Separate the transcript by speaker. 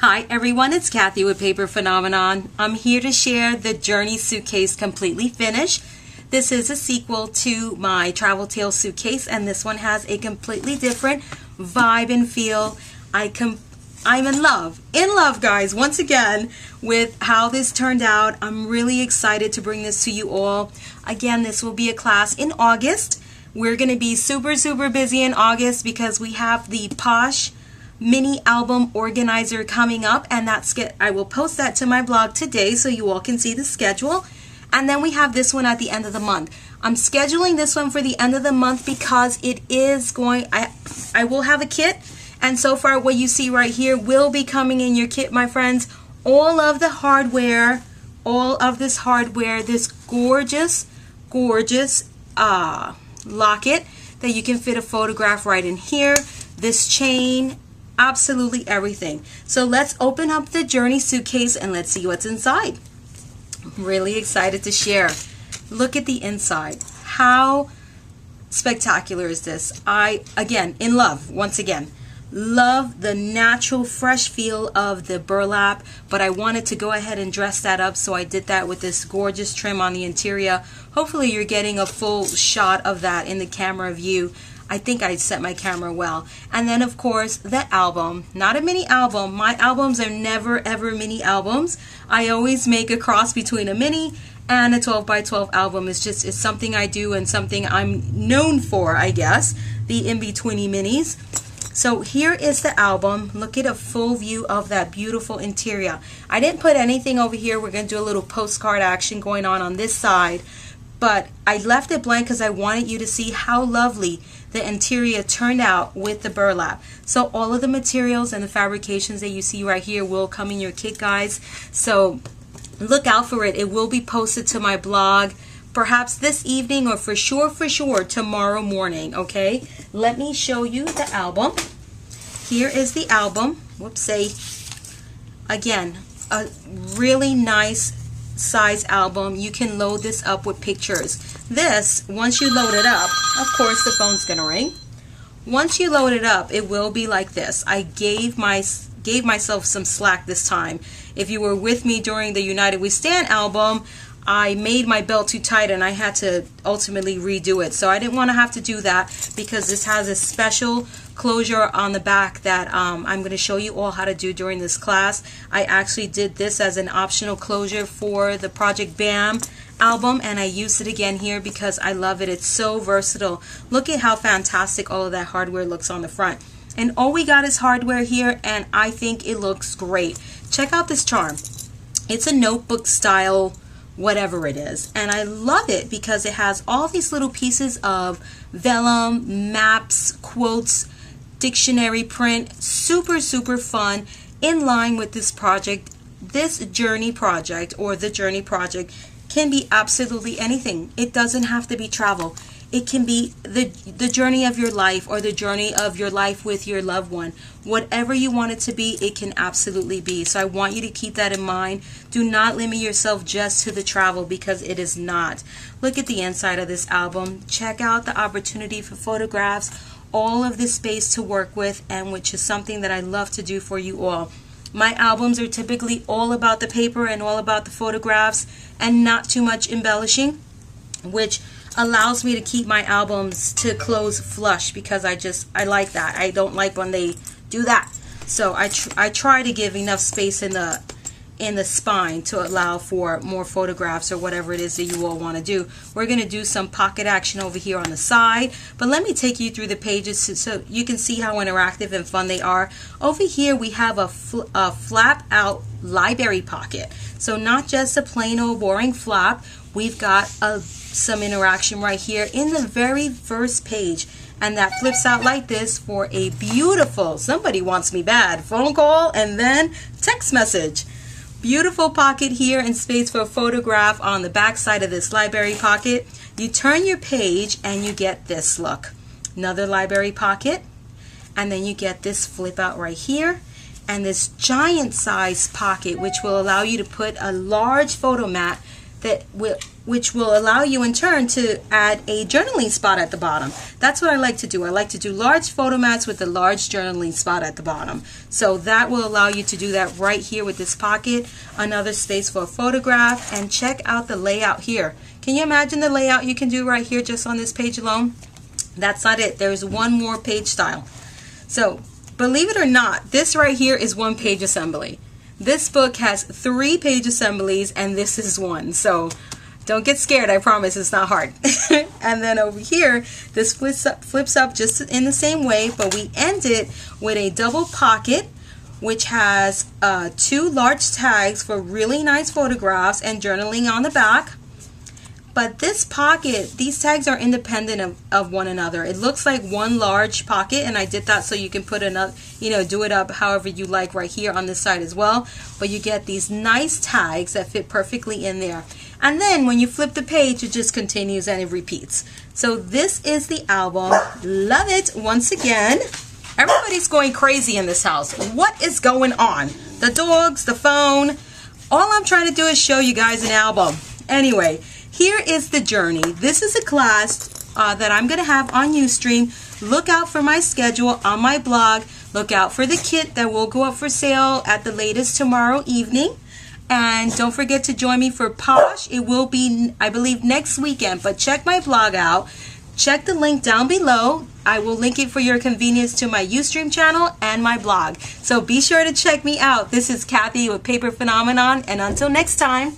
Speaker 1: Hi everyone, it's Kathy with Paper Phenomenon. I'm here to share the Journey Suitcase completely finished. This is a sequel to my Travel Tales suitcase, and this one has a completely different vibe and feel. I'm in love guys, once again with how this turned out. I'm really excited to bring this to you all. Again, this will be a class in August. We're going to be super busy in August because we have the Posh mini album organizer coming up, and I will post that to my blog today so you all can see the schedule. And then we have this one at the end of the month. I'm scheduling this one for the end of the month because it is I will have a kit, and so far what you see right here will be coming in your kit, my friends. All of this hardware, this gorgeous locket that you can fit a photograph right in here, this chain, absolutely everything. So let's open up the Journey suitcase and let's see what's inside. I'm really excited to share. Look at the inside. How spectacular is this? Again, in love, once again. Love the natural fresh feel of the burlap, but I wanted to go ahead and dress that up, so I did that with this gorgeous trim on the interior. Hopefully you're getting a full shot of that in the camera view. I think I set my camera well. And then of course the album, not a mini album. My albums are never ever mini albums. I always make a cross between a mini and a 12 by 12 album. It's something I do and something I'm known for, I guess, the in-betweeny minis. So here is the album. Look at a full view of that beautiful interior. I didn't put anything over here. We're going to do a little postcard action going on this side, but I left it blank because I wanted you to see how lovely the interior turned out with the burlap. So all of the materials and the fabrications that you see right here will come in your kit, guys. So look out for it. It will be posted to my blog perhaps this evening, or for sure tomorrow morning. Okay, let me show you the album. Here is the album. Again, a really nice size album. You can load this up with pictures. This, once you load it up, of course the phone's gonna ring. Once you load it up, it will be like this. I gave myself some slack this time. If you were with me during the United We Stand album, I made my belt too tight and I had to ultimately redo it. So I didn't want to have to do that because this has a special closure on the back that I'm going to show you all how to do during this class. I actually did this as an optional closure for the Project BAM album, and I used it again here because I love it. It's so versatile. Look at how fantastic all of that hardware looks on the front. And all we got is hardware here, and I think it looks great. Check out this charm. It's a notebook style, whatever it is, and I love it because it has all these little pieces of vellum, maps, quotes, dictionary print. Super fun, in line with this project. This Journey project, or the Journey project, can be absolutely anything. It doesn't have to be travel. It can be the journey of your life, or the journey of your life with your loved one. Whatever you want it to be, it can absolutely be. So I want you to keep that in mind. Do not limit yourself just to the travel, because it is not. Look at the inside of this album. Check out the opportunity for photographs, all of this space to work with, and which is something that I love to do for you all. My albums are typically all about the paper and all about the photographs and not too much embellishing, which allows me to keep my albums to close flush, because I like that. I don't like when they do that. So I try to give enough space in the spine to allow for more photographs or whatever it is that you all want to do. We're going to do some pocket action over here on the side, but let me take you through the pages so you can see how interactive and fun they are. Over here we have a flap out library pocket. So not just a plain old boring flap. We've got some interaction right here in the very first page, and that flips out like this for a beautiful, somebody wants me bad, phone call and then text message. Beautiful pocket here and space for a photograph on the back side of this library pocket. You turn your page and you get this look. Another library pocket, and then you get this flip out right here, and this giant size pocket which will allow you to put a large photo mat which will allow you in turn to add a journaling spot at the bottom. That's what I like to do. I like to do large photo mats with a large journaling spot at the bottom. So that will allow you to do that right here with this pocket, another space for a photograph, and check out the layout here. Can you imagine the layout you can do right here just on this page alone? That's not it. There's one more page style. So believe it or not, this right here is one page assembly. This book has 3 page assemblies and this is one. So don't get scared, I promise it's not hard. And then over here, this flips up just in the same way, but we end it with a double pocket, which has 2 large tags for really nice photographs and journaling on the back. But this pocket, these tags are independent of one another. It looks like one large pocket, and I did that so you can put another, do it up however you like right here on this side as well. But you get these nice tags that fit perfectly in there. And then when you flip the page, it just continues and it repeats. So this is the album. Love it. Once again, everybody's going crazy in this house. What is going on? The dogs, the phone. All I'm trying to do is show you guys an album. Anyway, here is the journey. This is a class that I'm going to have on Ustream. Look out for my schedule on my blog. Look out for the kit that will go up for sale at the latest tomorrow evening. And don't forget to join me for Posh. It will be, I believe, next weekend. But check my blog out. Check the link down below. I will link it for your convenience to my Ustream channel and my blog. So be sure to check me out. This is Kathy with Paper Phenomenon. And until next time.